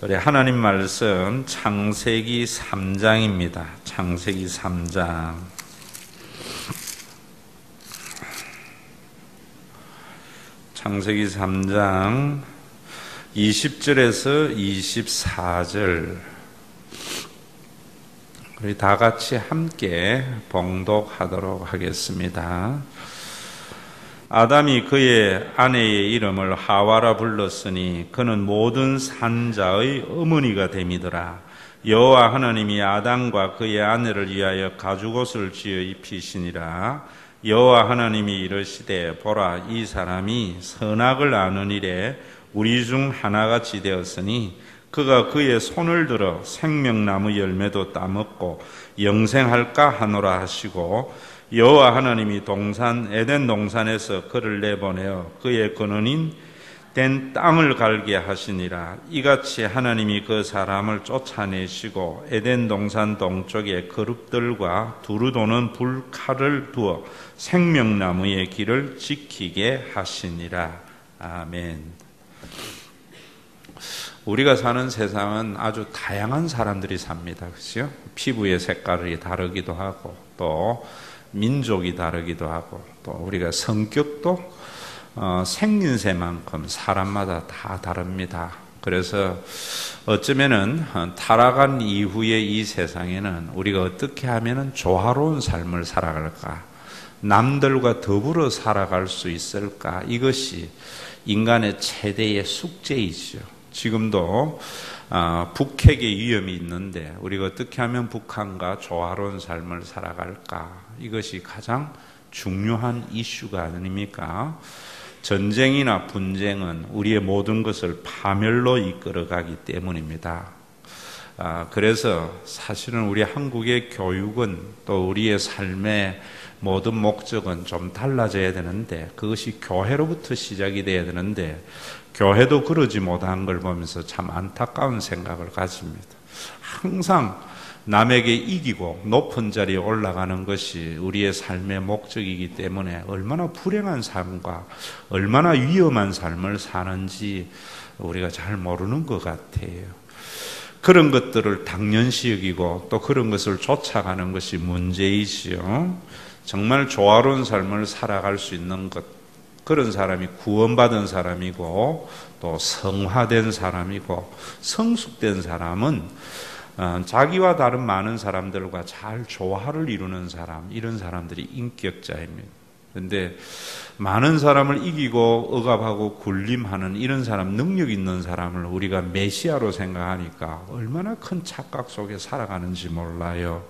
우리 하나님 말씀 창세기 3장입니다. 창세기 3장. 창세기 3장 20절에서 24절. 우리 다 같이 함께 봉독하도록 하겠습니다. 아담이 그의 아내의 이름을 하와라 불렀으니 그는 모든 산자의 어머니가 됨이더라. 여호와 하나님이 아담과 그의 아내를 위하여 가죽옷을 지어 입히시니라. 여호와 하나님이 이르시되 보라, 이 사람이 선악을 아는 일에 우리 중 하나같이 되었으니 그가 그의 손을 들어 생명나무 열매도 따먹고 영생할까 하노라 하시고, 여호와 하나님이 동산 에덴 동산에서 그를 내보내어 그의 근원인 된 땅을 갈게 하시니라. 이같이 하나님이 그 사람을 쫓아내시고 에덴 동산 동쪽에 그룹들과 두루 도는 불칼을 두어 생명나무의 길을 지키게 하시니라. 아멘. 우리가 사는 세상은 아주 다양한 사람들이 삽니다. 그렇죠? 피부의 색깔이 다르기도 하고, 또 민족이 다르기도 하고, 또 우리가 성격도 생긴새만큼 사람마다 다 다릅니다. 그래서 어쩌면은 타락한 이후의 이 세상에는 우리가 어떻게 하면은 조화로운 삶을 살아갈까, 남들과 더불어 살아갈 수 있을까, 이것이 인간의 최대의 숙제이죠. 지금도 북핵의 위험이 있는데 우리가 어떻게 하면 북한과 조화로운 삶을 살아갈까, 이것이 가장 중요한 이슈가 아닙니까? 전쟁이나 분쟁은 우리의 모든 것을 파멸로 이끌어가기 때문입니다. 그래서 사실은 우리 한국의 교육은, 또 우리의 삶의 모든 목적은 좀 달라져야 되는데, 그것이 교회로부터 시작이 돼야 되는데 교회도 그러지 못한 걸 보면서 참 안타까운 생각을 가집니다. 항상 남에게 이기고 높은 자리에 올라가는 것이 우리의 삶의 목적이기 때문에 얼마나 불행한 삶과 얼마나 위험한 삶을 사는지 우리가 잘 모르는 것 같아요. 그런 것들을 당연시 여기고 또 그런 것을 쫓아가는 것이 문제이지요. 정말 조화로운 삶을 살아갈 수 있는 것, 그런 사람이 구원받은 사람이고 또 성화된 사람이고 성숙된 사람은 자기와 다른 많은 사람들과 잘 조화를 이루는 사람, 이런 사람들이 인격자입니다. 그런데 많은 사람을 이기고 억압하고 군림하는 이런 사람, 능력 있는 사람을 우리가 메시아로 생각하니까 얼마나 큰 착각 속에 살아가는지 몰라요.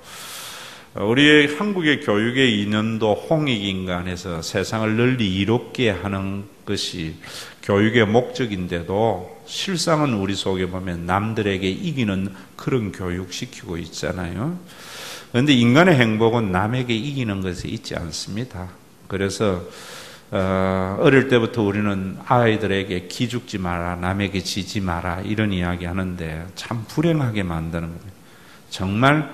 우리 한국의 교육의 이념도 홍익인간에서 세상을 널리 이롭게 하는 것이 교육의 목적인데도 실상은 우리 속에 보면 남들에게 이기는 그런 교육 시키고 있잖아요. 그런데 인간의 행복은 남에게 이기는 것에 있지 않습니다. 그래서 어릴 때부터 우리는 아이들에게 기죽지 마라, 남에게 지지 마라, 이런 이야기 하는데 참 불행하게 만드는 거예요. 정말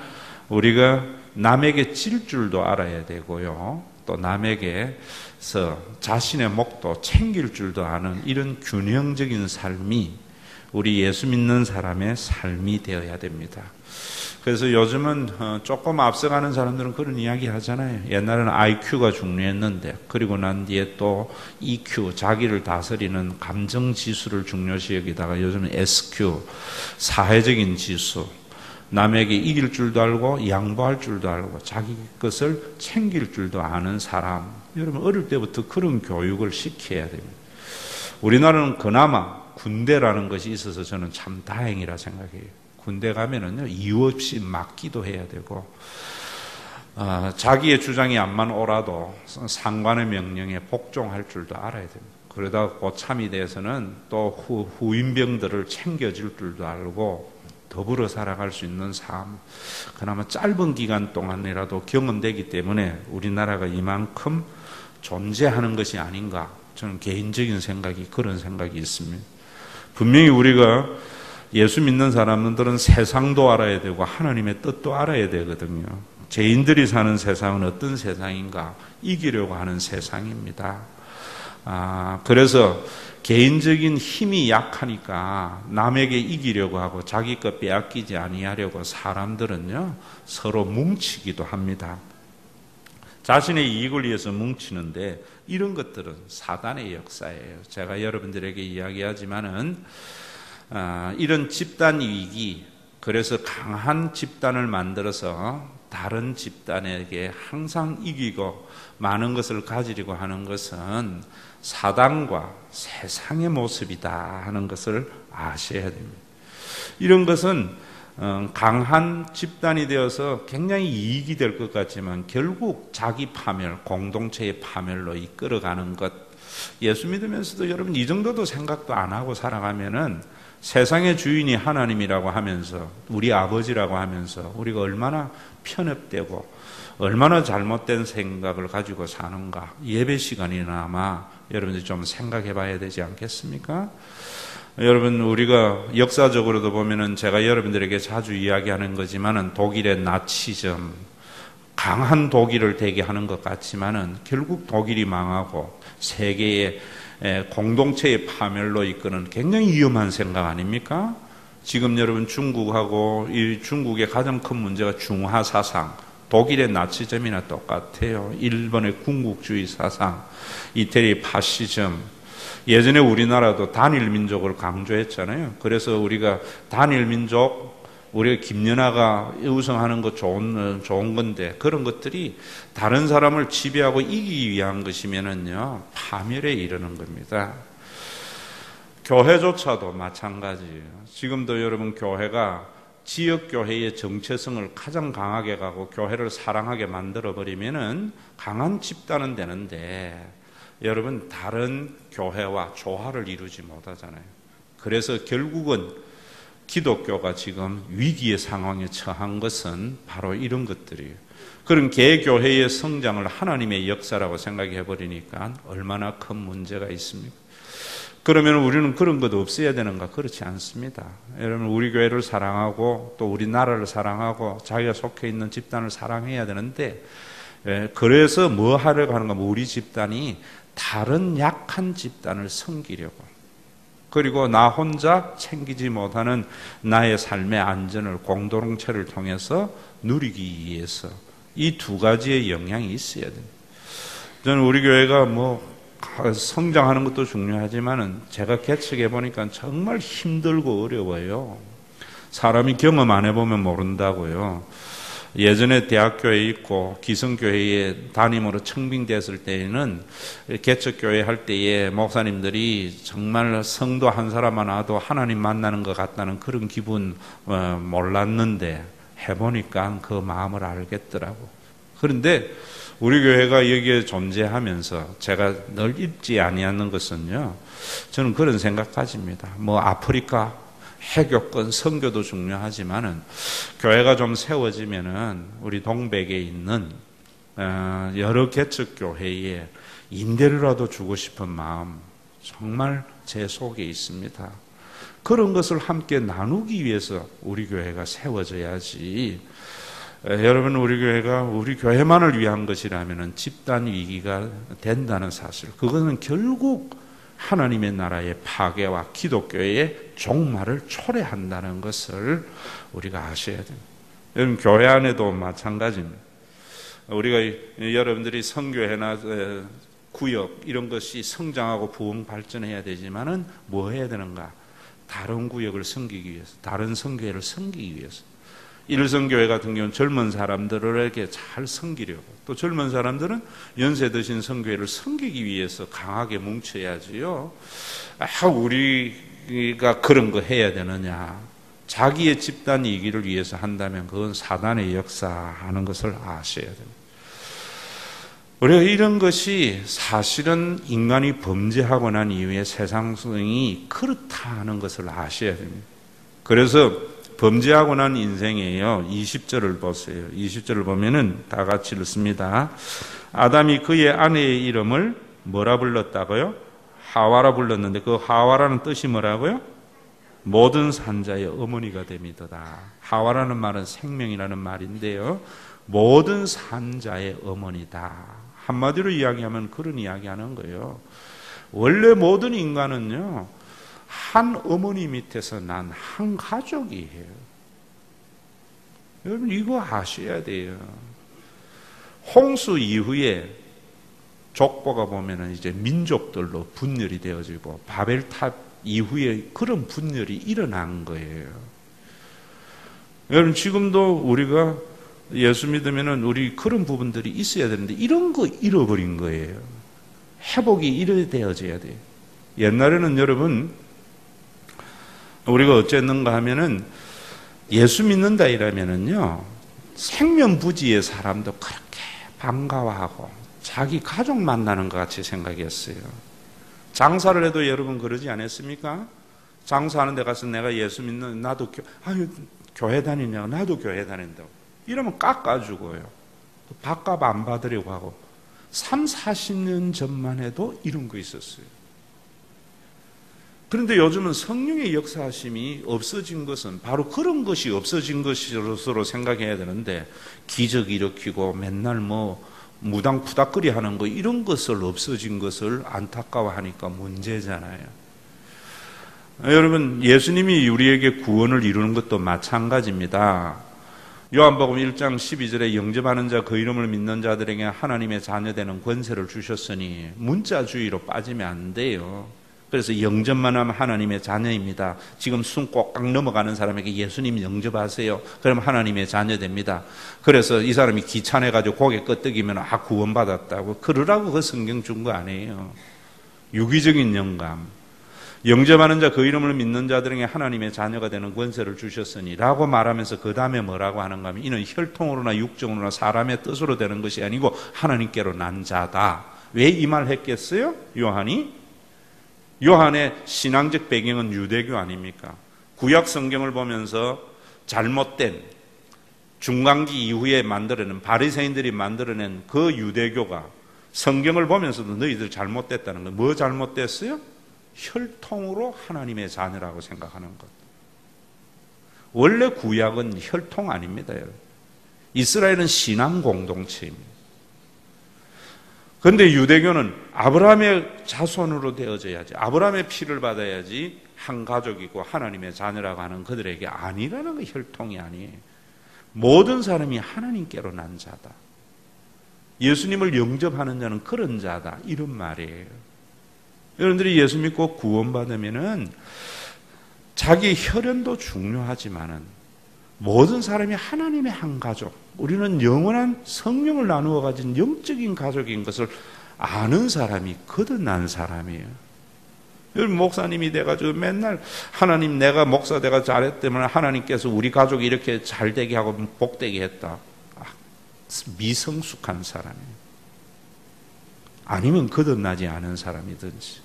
우리가 남에게 질 줄도 알아야 되고요, 또 남에게서 자신의 목도 챙길 줄도 아는 이런 균형적인 삶이 우리 예수 믿는 사람의 삶이 되어야 됩니다. 그래서 요즘은 조금 앞서가는 사람들은 그런 이야기 하잖아요. 옛날에는 IQ가 중요했는데, 그리고 난 뒤에 또 EQ, 자기를 다스리는 감정지수를 중요시 여기다가 요즘은 SQ, 사회적인 지수, 남에게 이길 줄도 알고 양보할 줄도 알고 자기 것을 챙길 줄도 아는 사람, 여러분 어릴 때부터 그런 교육을 시켜야 됩니다. 우리나라는 그나마 군대라는 것이 있어서 저는 참 다행이라 생각해요. 군대 가면은요, 이유 없이 맞기도 해야 되고, 자기의 주장이 안만 오라도 상관의 명령에 복종할 줄도 알아야 됩니다. 그러다가 고참이 돼서는 또 후임병들을 챙겨줄 줄도 알고 더불어 살아갈 수 있는 삶, 그나마 짧은 기간 동안이라도 경험되기 때문에 우리나라가 이만큼 존재하는 것이 아닌가, 저는 개인적인 생각이, 그런 생각이 있습니다. 분명히 우리가 예수 믿는 사람들은 세상도 알아야 되고 하나님의 뜻도 알아야 되거든요. 죄인들이 사는 세상은 어떤 세상인가? 이기려고 하는 세상입니다. 그래서 개인적인 힘이 약하니까 남에게 이기려고 하고 자기 것 빼앗기지 아니하려고 사람들은요 서로 뭉치기도 합니다. 자신의 이익을 위해서 뭉치는데 이런 것들은 사단의 역사예요. 제가 여러분들에게 이야기하지만은 이런 집단 이익이, 그래서 강한 집단을 만들어서 다른 집단에게 항상 이기고 많은 것을 가지려고 하는 것은 사단과 세상의 모습이다 하는 것을 아셔야 됩니다. 이런 것은 강한 집단이 되어서 굉장히 이익이 될 것 같지만 결국 자기 파멸, 공동체의 파멸로 이끌어가는 것. 예수 믿으면서도 여러분 이 정도도 생각도 안 하고 살아가면은 세상의 주인이 하나님이라고 하면서, 우리 아버지라고 하면서 우리가 얼마나 편협되고 얼마나 잘못된 생각을 가지고 사는가. 예배 시간이나마 여러분들이 좀 생각해 봐야 되지 않겠습니까? 여러분, 우리가 역사적으로도 보면은 제가 여러분들에게 자주 이야기하는 거지만은 독일의 나치즘, 강한 독일을 되게 하는 것 같지만은 결국 독일이 망하고 세계의 공동체의 파멸로 이끄는 굉장히 위험한 생각 아닙니까? 지금 여러분 중국하고 이 중국의 가장 큰 문제가 중화 사상, 독일의 나치즘이나 똑같아요. 일본의 군국주의 사상, 이태리의 파시즘. 예전에 우리나라도 단일 민족을 강조했잖아요. 그래서 우리가 단일 민족, 우리가 김연아가 우승하는 거 좋은 건데, 그런 것들이 다른 사람을 지배하고 이기기 위한 것이면은요 파멸에 이르는 겁니다. 교회조차도 마찬가지예요. 지금도 여러분 교회가 지역교회의 정체성을 가장 강하게 가고 교회를 사랑하게 만들어버리면은 강한 집단은 되는데 여러분 다른 교회와 조화를 이루지 못하잖아요. 그래서 결국은 기독교가 지금 위기의 상황에 처한 것은 바로 이런 것들이에요. 그런 개교회의 성장을 하나님의 역사라고 생각해 버리니까 얼마나 큰 문제가 있습니까? 그러면 우리는 그런 것 없애야 되는가? 그렇지 않습니다. 여러분, 우리 교회를 사랑하고 또 우리 나라를 사랑하고 자기가 속해 있는 집단을 사랑해야 되는데, 그래서 뭐 하려고 하는가? 우리 집단이 다른 약한 집단을 섬기려고, 그리고 나 혼자 챙기지 못하는 나의 삶의 안전을 공동체를 통해서 누리기 위해서 이 두 가지의 영향이 있어야 됩니다. 저는 우리 교회가 성장하는 것도 중요하지만은 제가 개척해 보니까 정말 힘들고 어려워요. 사람이 경험 안 해보면 모른다고요. 예전에 대학교에 있고 기성교회에 담임으로 청빙됐을 때에는 개척교회 할 때에 목사님들이 정말 성도 한 사람만 와도 하나님 만나는 것 같다는 그런 기분 몰랐는데 해보니까 그 마음을 알겠더라고. 그런데 우리 교회가 여기에 존재하면서 제가 늘 잊지 아니하는 것은요, 저는 그런 생각 가집니다. 아프리카 해교권 선교도 중요하지만은 교회가 좀 세워지면은 우리 동백에 있는 여러 개척 교회에 임대료라도 주고 싶은 마음 정말 제 속에 있습니다. 그런 것을 함께 나누기 위해서 우리 교회가 세워져야지. 여러분, 우리 교회가 우리 교회만을 위한 것이라면은 집단 위기가 된다는 사실, 그것은 결국 하나님의 나라의 파괴와 기독교의 종말을 초래한다는 것을 우리가 아셔야 됩니다. 여러분, 교회 안에도 마찬가지입니다. 우리가 여러분들이 선교회나 구역 이런 것이 성장하고 부흥 발전해야 되지만은 뭐 해야 되는가? 다른 구역을 섬기기 위해서, 다른 선교회를 섬기기 위해서. 일선교회 같은 경우는 젊은 사람들에게 잘 섬기려고, 또 젊은 사람들은 연세 드신 선교회를 섬기기 위해서 강하게 뭉쳐야지요. 우리가 그런 거 해야 되느냐? 자기의 집단 이기를 위해서 한다면 그건 사단의 역사하는 것을 아셔야 됩니다. 우리가 이런 것이 사실은 인간이 범죄하고 난 이후에 세상성이 그렇다 하는 것을 아셔야 됩니다. 그래서 범죄하고 난 인생이에요. 20절을 보세요. 20절을 보면은 다 같이 읽습니다. 아담이 그의 아내의 이름을 뭐라 불렀다고요? 하와라 불렀는데 그 하와라는 뜻이 뭐라고요? 모든 산자의 어머니가 됨이도다. 하와라는 말은 생명이라는 말인데요. 모든 산자의 어머니다. 한마디로 이야기하면 그런 이야기하는 거예요. 원래 모든 인간은요, 한 어머니 밑에서 난 한 가족이에요. 여러분 이거 아셔야 돼요. 홍수 이후에 족보가 보면은 이제 민족들로 분열이 되어지고 바벨탑 이후에 그런 분열이 일어난 거예요. 여러분 지금도 우리가 예수 믿으면은 우리 그런 부분들이 있어야 되는데 이런 거 잃어버린 거예요. 회복이 이래 되어져야 돼요. 옛날에는 여러분 우리가 어쨌는가 하면은 예수 믿는다 이러면은요 생면부지의 사람도 그렇게 반가워하고 자기 가족 만나는 것 같이 생각했어요. 장사를 해도 여러분 그러지 않았습니까? 장사하는 데 가서 내가 예수 믿는 나도 교회 다니냐고 나도 교회 다닌다고 이러면 깎아주고요. 밥값 안 받으려고 하고 3, 40년 전만 해도 이런 거 있었어요. 그런데 요즘은 성령의 역사하심이 없어진 것은 바로 그런 것이 없어진 것으로 생각해야 되는데 기적 일으키고 맨날 무당 푸닥거리 하는 거 이런 것을 없어진 것을 안타까워하니까 문제잖아요. 여러분 예수님이 우리에게 구원을 이루는 것도 마찬가지입니다. 요한복음 1장 12절에 영접하는 자 그 이름을 믿는 자들에게 하나님의 자녀되는 권세를 주셨으니 문자주의로 빠지면 안 돼요. 그래서 영접만 하면 하나님의 자녀입니다. 지금 숨 꼭꽉 넘어가는 사람에게 예수님 영접하세요. 그럼 하나님의 자녀 됩니다. 그래서 이 사람이 귀찮아가지고 고개 끄덕이면 구원받았다고 그러라고 그 성경 준 거 아니에요. 유기적인 영감. 영접하는 자 그 이름을 믿는 자들에게 하나님의 자녀가 되는 권세를 주셨으니 라고 말하면서 그 다음에 뭐라고 하는가 하면 이는 혈통으로나 육정으로나 사람의 뜻으로 되는 것이 아니고 하나님께로 난 자다. 왜 이 말 했겠어요? 요한의 신앙적 배경은 유대교 아닙니까? 구약 성경을 보면서 잘못된 중간기 이후에 만들어낸 바리새인들이 만들어낸 그 유대교가 성경을 보면서도 너희들 잘못됐다는 거. 뭐 잘못됐어요? 혈통으로 하나님의 자녀라고 생각하는 것. 원래 구약은 혈통 아닙니다. 이스라엘은 신앙 공동체입니다. 그런데 유대교는 아브라함의 자손으로 되어져야지, 아브라함의 피를 받아야지 한 가족이고 하나님의 자녀라고 하는 그들에게 아니라는 거. 혈통이 아니에요. 모든 사람이 하나님께로 난 자다. 예수님을 영접하는 자는 그런 자다. 이런 말이에요. 여러분들이 예수 믿고 구원받으면은 자기 혈연도 중요하지만은 모든 사람이 하나님의 한 가족, 우리는 영원한 성령을 나누어 가진 영적인 가족인 것을 아는 사람이 거듭난 사람이에요. 여러분 목사님이 돼가지고 맨날 하나님 내가 목사 돼가 잘했다면 하나님께서 우리 가족이 이렇게 잘 되게 하고 복되게 했다. 미성숙한 사람이에요. 아니면 거듭나지 않은 사람이든지.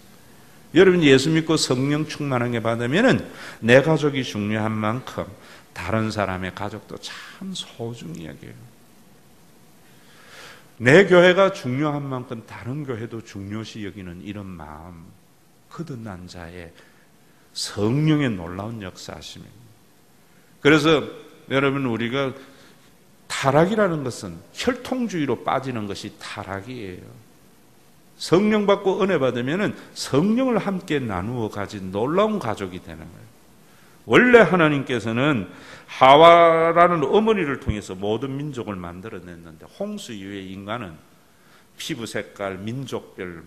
여러분 예수 믿고 성령 충만하게 받으면은 내 가족이 중요한 만큼 다른 사람의 가족도 참 소중히 여겨요. 내 교회가 중요한 만큼 다른 교회도 중요시 여기는 이런 마음, 거듭난 자의 성령의 놀라운 역사하심입니다. 그래서 여러분 우리가 타락이라는 것은 혈통주의로 빠지는 것이 타락이에요. 성령 받고 은혜 받으면 성령을 함께 나누어 가진 놀라운 가족이 되는 거예요. 원래 하나님께서는 하와라는 어머니를 통해서 모든 민족을 만들어냈는데 홍수 이후에 인간은 피부 색깔, 민족별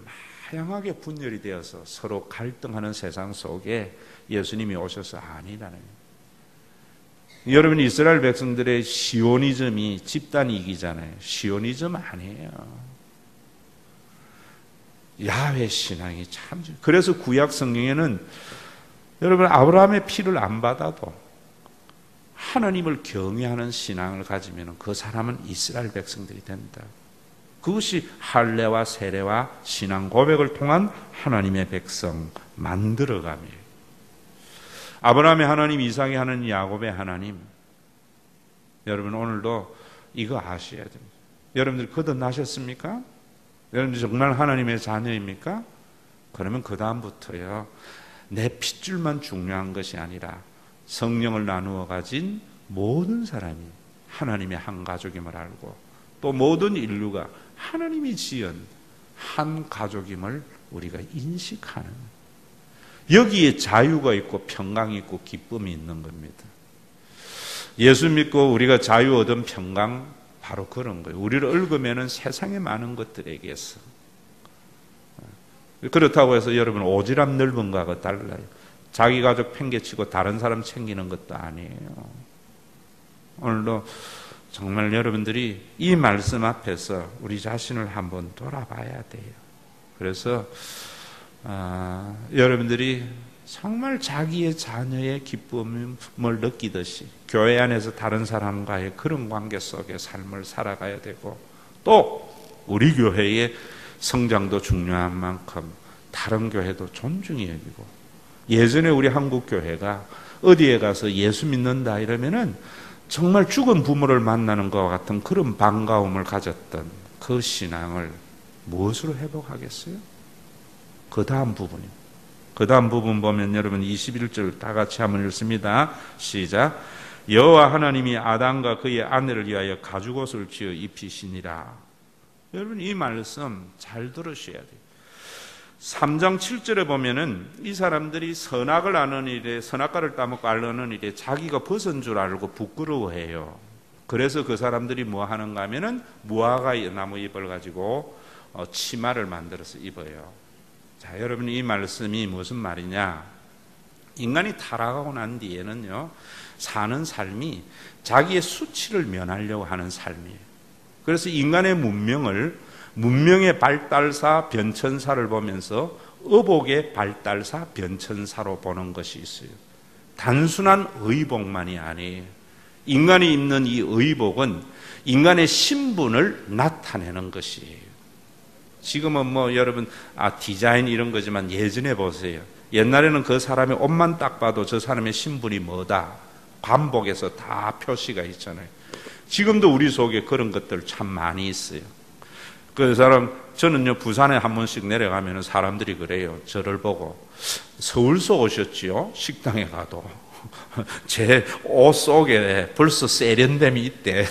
다양하게 분열이 되어서 서로 갈등하는 세상 속에 예수님이 오셔서 아니라는 거예요. 여러분 이스라엘 백성들의 시오니즘이 집단 이기잖아요. 시오니즘 아니에요. 야훼 신앙이 참. 그래서 구약 성경에는 여러분 아브라함의 피를 안 받아도 하나님을 경외하는 신앙을 가지면 그 사람은 이스라엘 백성들이 된다. 그것이 할례와 세례와 신앙 고백을 통한 하나님의 백성 만들어감이에요. 아브라함의 하나님, 이삭의 하나님, 야곱의 하나님. 여러분 오늘도 이거 아셔야 됩니다. 여러분들 거듭나셨습니까? 여러분들 정말 하나님의 자녀입니까? 그러면 그 다음부터요, 내 핏줄만 중요한 것이 아니라 성령을 나누어 가진 모든 사람이 하나님의 한 가족임을 알고 또 모든 인류가 하나님이 지은 한 가족임을 우리가 인식하는, 여기에 자유가 있고 평강이 있고 기쁨이 있는 겁니다. 예수 믿고 우리가 자유 얻은 평강, 바로 그런 거예요. 우리를 얽으면은 세상의 많은 것들에게서. 그렇다고 해서 여러분 오지랖 넓은 거하고 달라요. 자기 가족 팽개치고 다른 사람 챙기는 것도 아니에요. 오늘도 정말 여러분들이 이 말씀 앞에서 우리 자신을 한번 돌아봐야 돼요. 그래서 여러분들이 정말 자기의 자녀의 기쁨을 느끼듯이 교회 안에서 다른 사람과의 그런 관계 속의 삶을 살아가야 되고, 또 우리 교회의 성장도 중요한 만큼 다른 교회도 존중히 여기고, 예전에 우리 한국 교회가 어디에 가서 예수 믿는다 이러면은 정말 죽은 부모를 만나는 것과 같은 그런 반가움을 가졌던 그 신앙을 무엇으로 회복하겠어요? 그 다음 부분입니다. 그 다음 부분 보면 여러분 21절 다 같이 한번 읽습니다. 시작. 여호와 하나님이 아담과 그의 아내를 위하여 가죽옷을 지어 입히시니라. 여러분 이 말씀 잘 들으셔야 돼요. 3장 7절에 보면은 이 사람들이 선악을 아는 일에, 선악과를 따먹고 알는 일에 자기가 벗은 줄 알고 부끄러워해요. 그래서 그 사람들이 뭐 하는가 하면은 무화과 나무 잎을 가지고 치마를 만들어서 입어요. 자, 여러분 이 말씀이 무슨 말이냐? 인간이 타락하고 난 뒤에는요, 사는 삶이 자기의 수치를 면하려고 하는 삶이에요. 그래서 인간의 문명의 발달사 변천사를 보면서 의복의 발달사 변천사로 보는 것이 있어요. 단순한 의복만이 아니에요. 인간이 입는 이 의복은 인간의 신분을 나타내는 것이에요. 지금은 뭐 여러분 디자인 이런 거지만 예전에 보세요. 옛날에는 그 사람의 옷만 딱 봐도 저 사람의 신분이 뭐다, 관복에서 다 표시가 있잖아요. 지금도 우리 속에 그런 것들 참 많이 있어요. 그 사람, 저는요 부산에 한 번씩 내려가면 사람들이 그래요. 저를 보고 서울서 오셨지요? 식당에 가도 제 옷 속에 벌써 세련됨이 있대.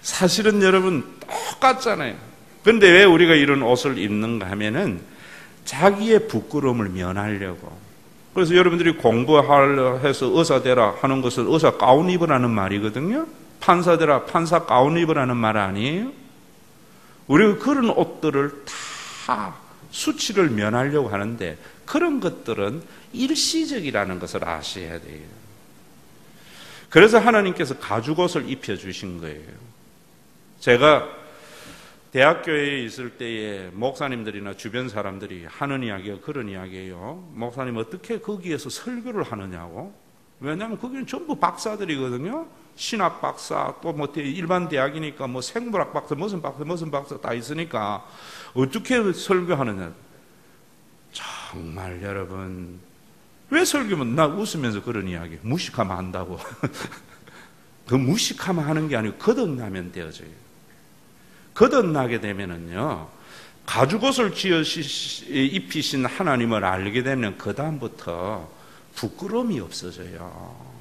사실은 여러분 똑같잖아요. 그런데 왜 우리가 이런 옷을 입는가 하면은 자기의 부끄러움을 면하려고. 그래서 여러분들이 공부하려 해서 의사 되라 하는 것은 의사 가운 입으라는 말이거든요. 판사 되라, 판사 가운 입으라는 말 아니에요? 우리가 그런 옷들을 다 수치를 면하려고 하는데 그런 것들은 일시적이라는 것을 아셔야 돼요. 그래서 하나님께서 가죽옷을 입혀주신 거예요. 제가 대학교에 있을 때에 목사님들이나 주변 사람들이 하는 이야기가 그런 이야기예요. 목사님 어떻게 거기에서 설교를 하느냐고. 왜냐하면 거기는 전부 박사들이거든요. 신학 박사, 또 뭐 일반 대학이니까 뭐 생물학 박사, 무슨 박사 다 있으니까 어떻게 설교하느냐. 정말 여러분, 왜 설교면 나 웃으면서 그런 이야기, 무식하면 한다고. 그 무식하면 하는 게 아니고 거듭나면 되어져요. 거듭나게 되면은요, 가죽옷을 지어 입히신 하나님을 알게 되면 그 다음부터 부끄러움이 없어져요.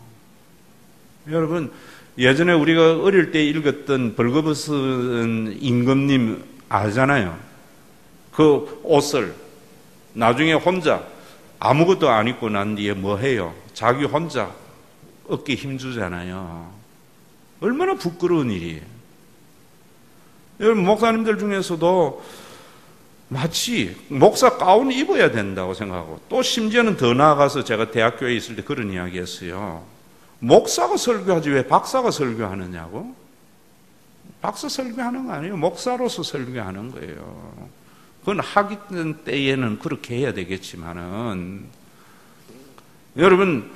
여러분, 예전에 우리가 어릴 때 읽었던 벌거벗은 임금님 아잖아요. 그 옷을 나중에 혼자 아무것도 안 입고 난 뒤에 뭐 해요? 자기 혼자 어깨에 힘주잖아요. 얼마나 부끄러운 일이에요. 여러분, 목사님들 중에서도 마치 목사 가운 입어야 된다고 생각하고, 또 심지어는 더 나아가서 제가 대학교에 있을 때 그런 이야기 했어요. 목사가 설교하지 왜 박사가 설교하느냐고? 박사 설교하는 거 아니에요. 목사로서 설교하는 거예요. 그건 하기 때에는 그렇게 해야 되겠지만은, 여러분,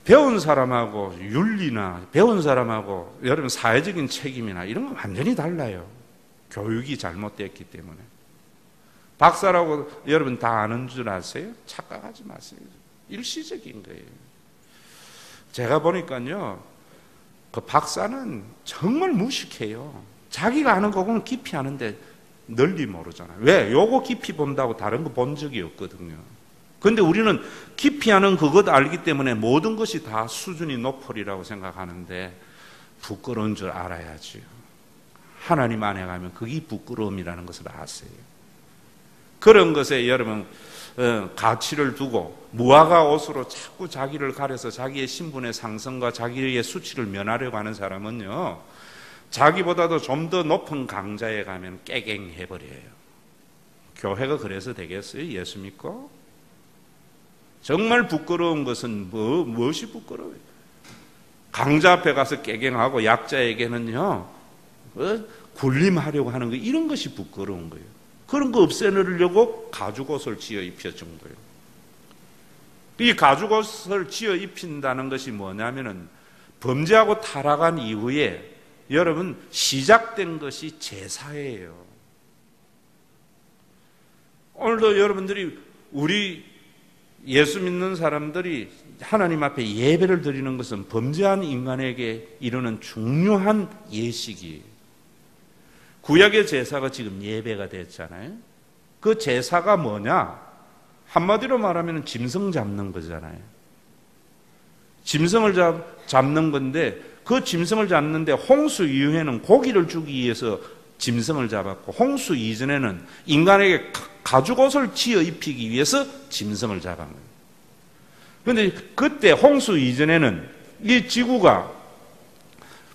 배운 사람하고 윤리나 배운 사람하고 여러분 사회적인 책임이나 이런 건 완전히 달라요. 교육이 잘못됐기 때문에. 박사라고 여러분 다 아는 줄 아세요? 착각하지 마세요. 일시적인 거예요. 제가 보니까요, 그 박사는 정말 무식해요. 자기가 아는 거고는 깊이 아는데 널리 모르잖아요. 왜? 요거 깊이 본다고 다른 거 본 적이 없거든요. 그런데 우리는 깊이 아는 그것 알기 때문에 모든 것이 다 수준이 높으리라고 생각하는데 부끄러운 줄 알아야지요. 하나님 안에 가면 그게 부끄러움이라는 것을 아세요. 그런 것에 여러분 가치를 두고 무화과 옷으로 자꾸 자기를 가려서 자기의 신분의 상승과 자기의 수치를 면하려고 하는 사람은요, 자기보다도 좀 더 높은 강자에 가면 깨갱해버려요. 교회가 그래서 되겠어요? 예수 믿고? 정말 부끄러운 것은 무엇이 부끄러워요? 강자 앞에 가서 깨갱하고 약자에게는요, 굴림하려고 하는 거, 이런 것이 부끄러운 거예요. 그런 거 없애려고 가죽옷을 지어 입혀준 거예요. 이 가죽옷을 지어 입힌다는 것이 뭐냐면은 범죄하고 타락한 이후에 여러분 시작된 것이 제사예요. 오늘도 여러분들이 우리 예수 믿는 사람들이 하나님 앞에 예배를 드리는 것은 범죄한 인간에게 이루는 중요한 예식이에요. 구약의 제사가 지금 예배가 됐잖아요. 그 제사가 뭐냐? 한마디로 말하면 짐승 잡는 거잖아요. 짐승을 잡는 건데 그 짐승을 잡는데 홍수 이후에는 고기를 주기 위해서 짐승을 잡았고 홍수 이전에는 인간에게 가죽옷을 지어 입히기 위해서 짐승을 잡은 거예요. 그런데 그때 홍수 이전에는 이 지구가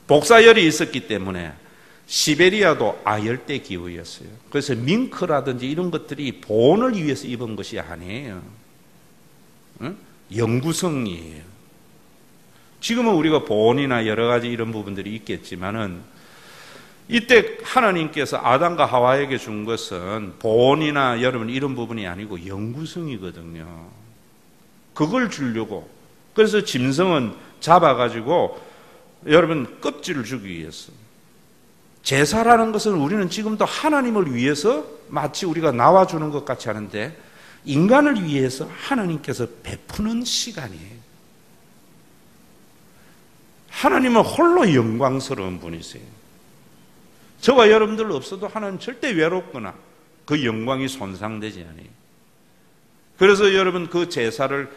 복사열이 있었기 때문에 시베리아도 아열대 기후였어요. 그래서 밍크라든지 이런 것들이 보온을 위해서 입은 것이 아니에요. 영구성이에요. 지금은 우리가 보온이나 여러 가지 이런 부분들이 있겠지만은 이때 하나님께서 아담과 하와에게 준 것은 보온이나 여러분 이런 부분이 아니고 영구성이거든요. 그걸 주려고. 그래서 짐승은 잡아가지고 여러분 껍질을 주기 위해서. 제사라는 것은 우리는 지금도 하나님을 위해서 마치 우리가 나와주는 것 같이 하는데 인간을 위해서 하나님께서 베푸는 시간이에요. 하나님은 홀로 영광스러운 분이세요. 저와 여러분들 없어도 하나님 절대 외롭거나 그 영광이 손상되지 않아요. 그래서 여러분 그 제사를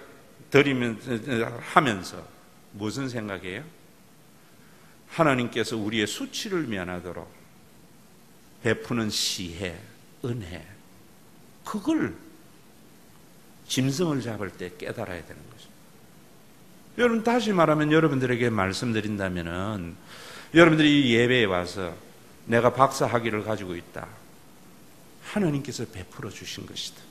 하면서 무슨 생각이에요? 하나님께서 우리의 수치를 면하도록 베푸는 시혜, 은혜, 그걸 짐승을 잡을 때 깨달아야 되는 거죠. 여러분 다시 말하면 여러분들에게 말씀드린다면은 여러분들이 이 예배에 와서 내가 박사학위를 가지고 있다. 하나님께서 베풀어 주신 것이다.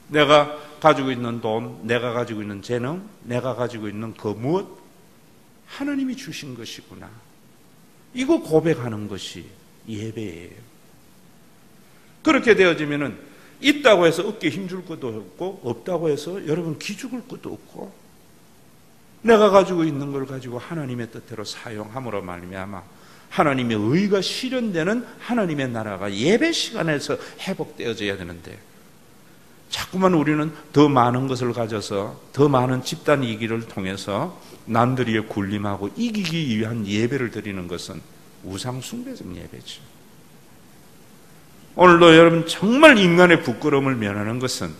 내가 가지고 있는 돈, 내가 가지고 있는 재능, 내가 가지고 있는 그 무엇, 하나님이 주신 것이구나. 이거 고백하는 것이 예배예요. 그렇게 되어지면은 있다고 해서 어깨에 힘줄 것도 없고 없다고 해서 여러분 기죽을 것도 없고 내가 가지고 있는 걸 가지고 하나님의 뜻대로 사용함으로 말미암아 하나님의 의가 실현되는 하나님의 나라가 예배 시간에서 회복되어져야 되는데 자꾸만 우리는 더 많은 것을 가져서 더 많은 집단 이기를 통해서 남들이에 군림하고 이기기 위한 예배를 드리는 것은 우상 숭배적 예배죠. 오늘도 여러분 정말 인간의 부끄러움을 면하는 것은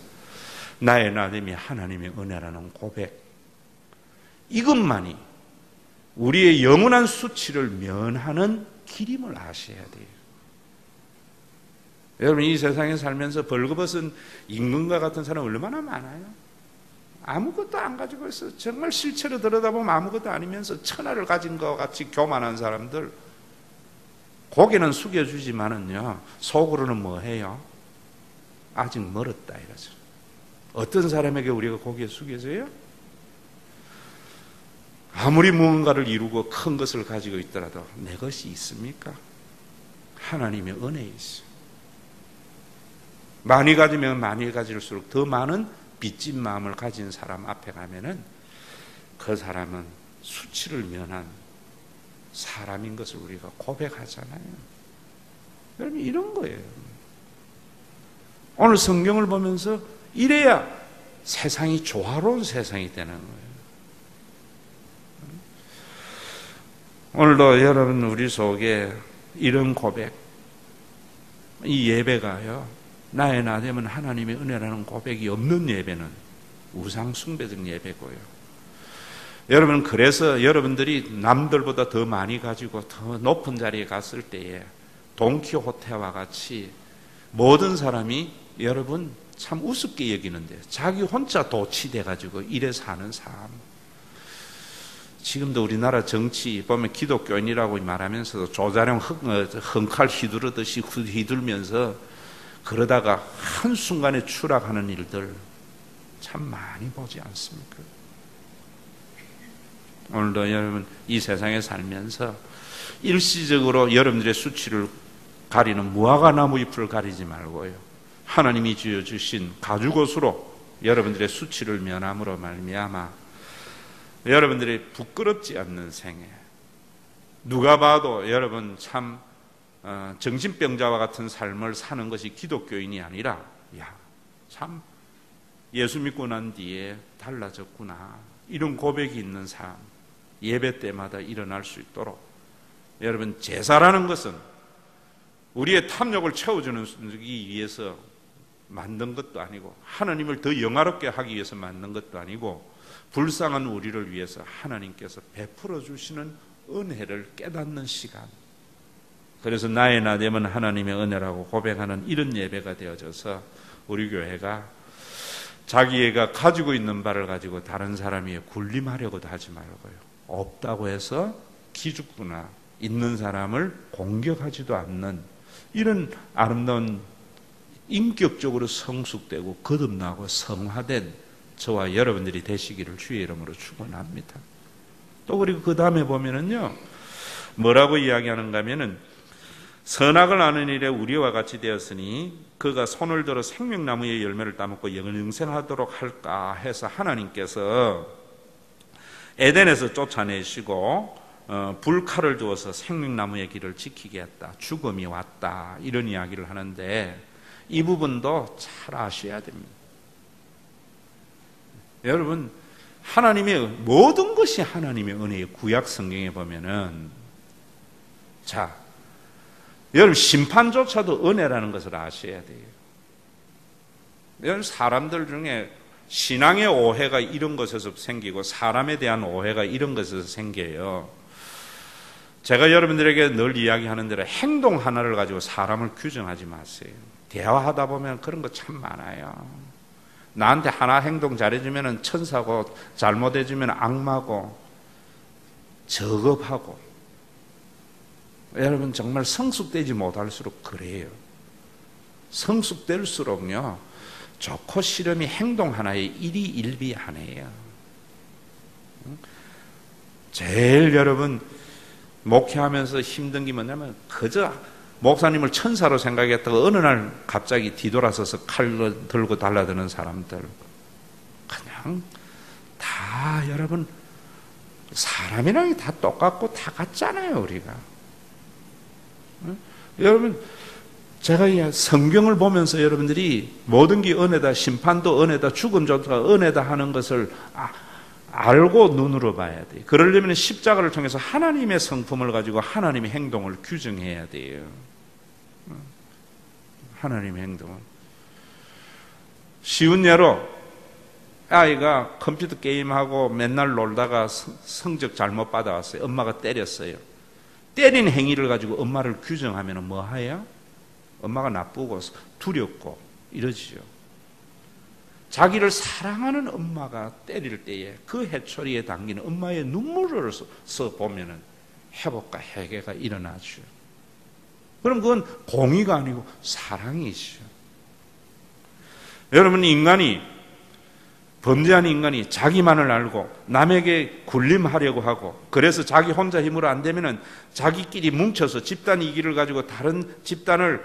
나의 나됨이 하나님의 은혜라는 고백, 이것만이 우리의 영원한 수치를 면하는 길임을 아셔야 돼요. 여러분 이 세상에 살면서 벌거벗은 임금과 같은 사람 얼마나 많아요. 아무것도 안 가지고 있어. 정말 실체로 들여다보면 아무것도 아니면서 천하를 가진 것 같이 교만한 사람들, 고개는 숙여주지만은요 속으로는 뭐해요? 아직 멀었다 이거죠. 어떤 사람에게 우리가 고개 숙여져요? 아무리 무언가를 이루고 큰 것을 가지고 있더라도 내 것이 있습니까? 하나님의 은혜에 있어요. 많이 가지면 많이 가질수록 더 많은 빚진 마음을 가진 사람 앞에 가면은 그 사람은 수치를 면한 사람인 것을 우리가 고백하잖아요. 여러분 이런 거예요. 오늘 성경을 보면서 이래야 세상이 조화로운 세상이 되는 거예요. 오늘도 여러분 우리 속에 이런 고백, 이 예배가요 나의 나됨은 하나님의 은혜라는 고백이 없는 예배는 우상 숭배적 예배고요. 여러분, 그래서 여러분들이 남들보다 더 많이 가지고 더 높은 자리에 갔을 때에 돈키호테와 같이 모든 사람이 여러분 참 우습게 여기는데 자기 혼자 도취돼 가지고 이래 사는 삶. 지금도 우리나라 정치 보면 기독교인이라고 말하면서도 조자룡 흥칼 휘두르듯이 휘둘면서 그러다가 한순간에 추락하는 일들 참 많이 보지 않습니까? 오늘도 여러분 이 세상에 살면서 일시적으로 여러분들의 수치를 가리는 무화과나무 잎을 가리지 말고요, 하나님이 지어주신 가죽옷으로 여러분들의 수치를 면함으로 말미암아 여러분들이 부끄럽지 않는 생애, 누가 봐도 여러분 참 정신병자와 같은 삶을 사는 것이 기독교인이 아니라 참 예수 믿고 난 뒤에 달라졌구나, 이런 고백이 있는 삶, 예배 때마다 일어날 수 있도록 여러분, 제사라는 것은 우리의 탐욕을 채워주기 위해서 만든 것도 아니고 하나님을 더 영화롭게 하기 위해서 만든 것도 아니고 불쌍한 우리를 위해서 하나님께서 베풀어 주시는 은혜를 깨닫는 시간, 그래서 나의 나됨은 하나님의 은혜라고 고백하는 이런 예배가 되어져서 우리 교회가 자기가 가지고 있는 바를 가지고 다른 사람 위에 군림하려고도 하지 말고요, 없다고 해서 기죽거나 있는 사람을 공격하지도 않는 이런 아름다운 인격적으로 성숙되고 거듭나고 성화된 저와 여러분들이 되시기를 주의 이름으로 축원합니다. 또 그리고 그 다음에 보면은요, 뭐라고 이야기하는가 하면은 선악을 아는 일에 우리와 같이 되었으니 그가 손을 들어 생명나무의 열매를 따먹고 영생하도록 할까 해서 하나님께서 에덴에서 쫓아내시고 불칼을 두어서 생명나무의 길을 지키게 했다, 죽음이 왔다, 이런 이야기를 하는데 이 부분도 잘 아셔야 됩니다. 여러분, 하나님의 모든 것이 하나님의 은혜의 구약 성경에 보면은, 자, 여러분 심판조차도 은혜라는 것을 아셔야 돼요. 여러분, 사람들 중에 신앙의 오해가 이런 것에서 생기고 사람에 대한 오해가 이런 것에서 생겨요. 제가 여러분들에게 늘 이야기하는 대로 행동 하나를 가지고 사람을 규정하지 마세요. 대화하다 보면 그런 거 참 많아요. 나한테 하나 행동 잘해주면 천사고, 잘못해주면 악마고, 저급하고. 여러분, 정말 성숙되지 못할수록 그래요. 성숙될수록요, 좋고 싫음이 행동 하나에 일희일비 아니에요. 제일 여러분 목회하면서 힘든 게 뭐냐면, 그저 목사님을 천사로 생각했다가 어느 날 갑자기 뒤돌아서서 칼을 들고 달라드는 사람들, 그냥 다 여러분 사람이랑 다 똑같고 다 같잖아요, 우리가. 여러분, 제가 성경을 보면서 여러분들이 모든 게 은혜다, 심판도 은혜다, 죽음조차 은혜다 하는 것을 알고 눈으로 봐야 돼요. 그러려면 십자가를 통해서 하나님의 성품을 가지고 하나님의 행동을 규정해야 돼요. 하나님의 행동은. 쉬운 예로, 아이가 컴퓨터 게임하고 맨날 놀다가 성적 잘못 받아왔어요. 엄마가 때렸어요. 때린 행위를 가지고 엄마를 규정하면 뭐 해요? 엄마가 나쁘고 두렵고 이러지요. 자기를 사랑하는 엄마가 때릴 때에 그 해초리에 담기는 엄마의 눈물을 보면은 회복과 회개가 일어나죠. 그럼 그건 공의가 아니고 사랑이죠. 여러분, 인간이, 범죄한 인간이 자기만을 알고 남에게 군림하려고 하고, 그래서 자기 혼자 힘으로 안 되면은 자기끼리 뭉쳐서 집단 이기를 가지고 다른 집단을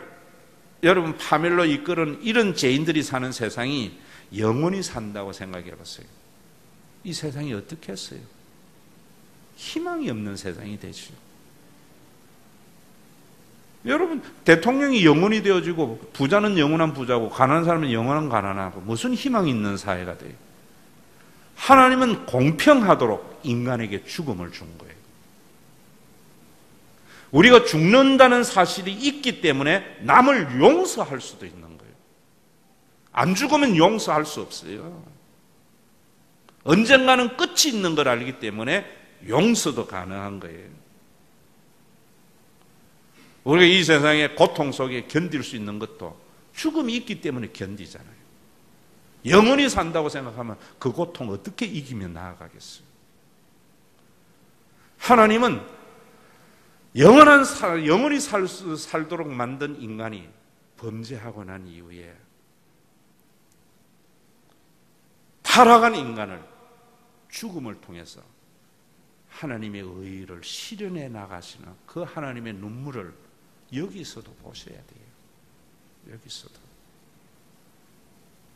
여러분 파멸로 이끄는 이런 죄인들이 사는 세상이 영원히 산다고 생각해 봤어요. 이 세상이 어떻게 했어요? 희망이 없는 세상이 되죠. 여러분, 대통령이 영원히 되어지고 부자는 영원한 부자고 가난한 사람은 영원한 가난하고 무슨 희망이 있는 사회가 돼요? 하나님은 공평하도록 인간에게 죽음을 준 거예요. 우리가 죽는다는 사실이 있기 때문에 남을 용서할 수도 있는 거예요. 안 죽으면 용서할 수 없어요. 언젠가는 끝이 있는 걸 알기 때문에 용서도 가능한 거예요. 우리가 이 세상의 고통 속에 견딜 수 있는 것도 죽음이 있기 때문에 견디잖아요. 영원히 산다고 생각하면 그 고통 어떻게 이기며 나아가겠어요? 하나님은 영원히 살도록 만든 인간이 범죄하고 난 이후에 타락한 인간을 죽음을 통해서 하나님의 의의를 실현해 나가시는 그 하나님의 눈물을 여기서도 보셔야 돼요. 여기서도.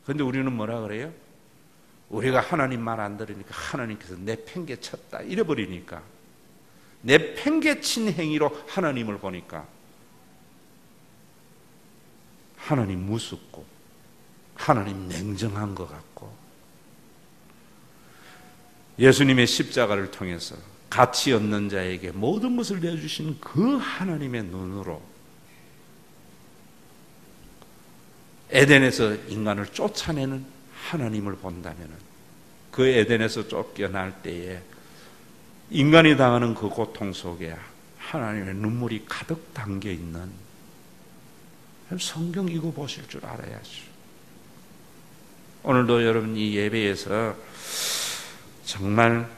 그런데 우리는 뭐라 그래요? 우리가 하나님 말 안 들으니까 하나님께서 내팽개쳤다 이래버리니까, 내팽개친 행위로 하나님을 보니까 하나님 무섭고 하나님 냉정한 것 같고, 예수님의 십자가를 통해서 가치 없는 자에게 모든 것을 내어주신 그 하나님의 눈으로 에덴에서 인간을 쫓아내는 하나님을 본다면, 그 에덴에서 쫓겨날 때에 인간이 당하는 그 고통 속에 하나님의 눈물이 가득 담겨 있는, 성경 읽어 보실 줄 알아야죠. 오늘도 여러분 이 예배에서 정말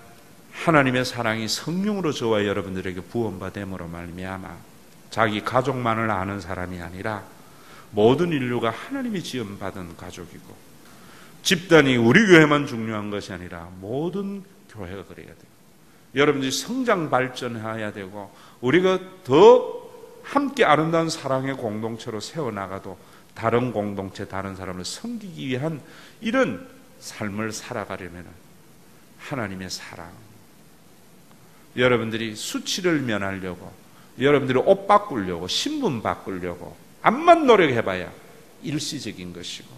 하나님의 사랑이 성령으로 저와 여러분들에게 부원받음으로 말미암아 자기 가족만을 아는 사람이 아니라 모든 인류가 하나님이 지음받은 가족이고, 집단이 우리 교회만 중요한 것이 아니라 모든 교회가 그래야 돼요. 여러분들이 성장 발전해야 되고, 우리가 더 함께 아름다운 사랑의 공동체로 세워나가도 다른 공동체, 다른 사람을 섬기기 위한 이런 삶을 살아가려면 하나님의 사랑, 여러분들이 수치를 면하려고, 여러분들이 옷 바꾸려고, 신분 바꾸려고 암만 노력해봐야 일시적인 것이고,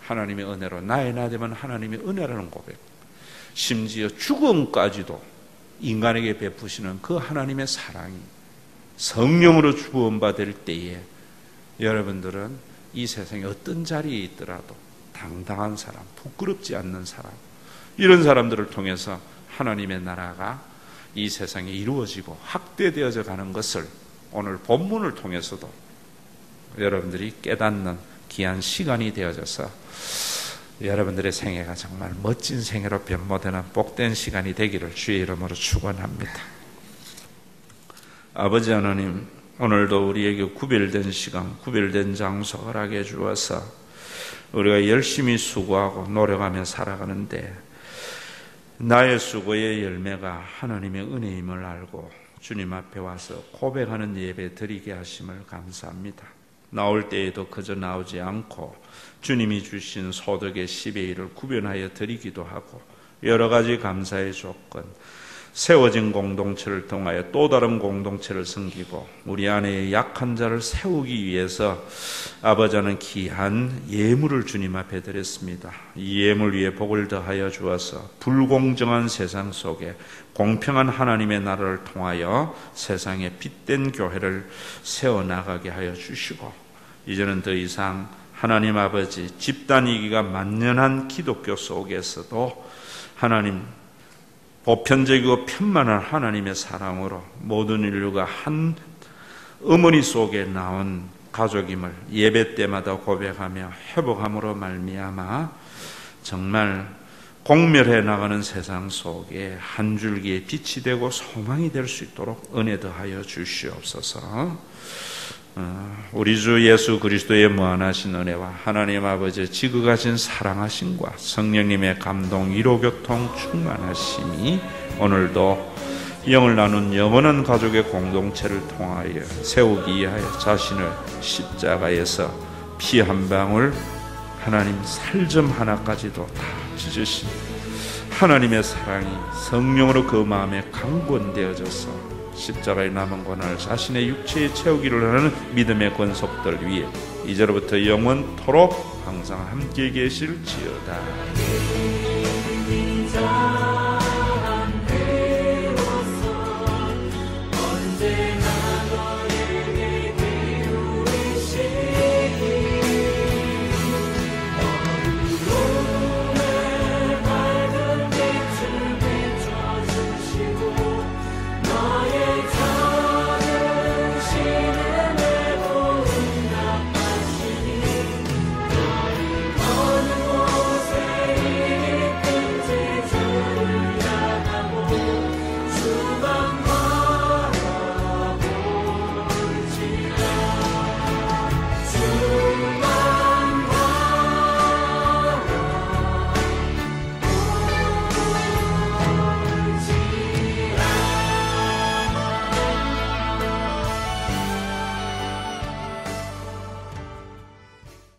하나님의 은혜로 나의 나 되면 하나님의 은혜라는 고백, 심지어 죽음까지도 인간에게 베푸시는 그 하나님의 사랑이 성령으로 구원받을 때에 여러분들은 이 세상에 어떤 자리에 있더라도 당당한 사람, 부끄럽지 않는 사람, 이런 사람들을 통해서 하나님의 나라가 이 세상에 이루어지고 확대되어져 가는 것을 오늘 본문을 통해서도 여러분들이 깨닫는 귀한 시간이 되어져서 여러분들의 생애가 정말 멋진 생애로 변모되는 복된 시간이 되기를 주의 이름으로 축원합니다. 아버지 하나님, 오늘도 우리에게 구별된 시간, 구별된 장소 허락해 주어서 우리가 열심히 수고하고 노력하며 살아가는데, 나의 수고의 열매가 하나님의 은혜임을 알고 주님 앞에 와서 고백하는 예배 드리게 하심을 감사합니다. 나올 때에도 그저 나오지 않고 주님이 주신 소득의 10의 1을 구별하여 드리기도 하고, 여러 가지 감사의 조건, 세워진 공동체를 통하여 또 다른 공동체를 섬기고 우리 안에 약한 자를 세우기 위해서 아버지는 귀한 예물을 주님 앞에 드렸습니다. 이 예물 위에 복을 더하여 주어서 불공정한 세상 속에 공평한 하나님의 나라를 통하여 세상에 빛된 교회를 세워나가게 하여 주시고, 이제는 더 이상 하나님 아버지 집단이기가 만연한 기독교 속에서도 하나님 보편적이고 편만한 하나님의 사랑으로 모든 인류가 한 어머니 속에 나온 가족임을 예배 때마다 고백하며 회복함으로 말미암아 정말 공멸해 나가는 세상 속에 한 줄기의 빛이 되고 소망이 될 수 있도록 은혜 더하여 주시옵소서. 우리 주 예수 그리스도의 무한하신 은혜와 하나님 아버지의 지극하신 사랑하심과 성령님의 감동, 위로, 교통, 충만하심이 오늘도 영을 나눈 영원한 가족의 공동체를 통하여 세우기 위하여 자신을 십자가에서 피 한 방울, 하나님 살점 하나까지도 다 찢으신 하나님의 사랑이 성령으로 그 마음에 강권되어져서 십자가에 남은 고난을 자신의 육체에 채우기를 하는 믿음의 권속들 위에 이제로부터 영원토록 항상 함께 계실지어다.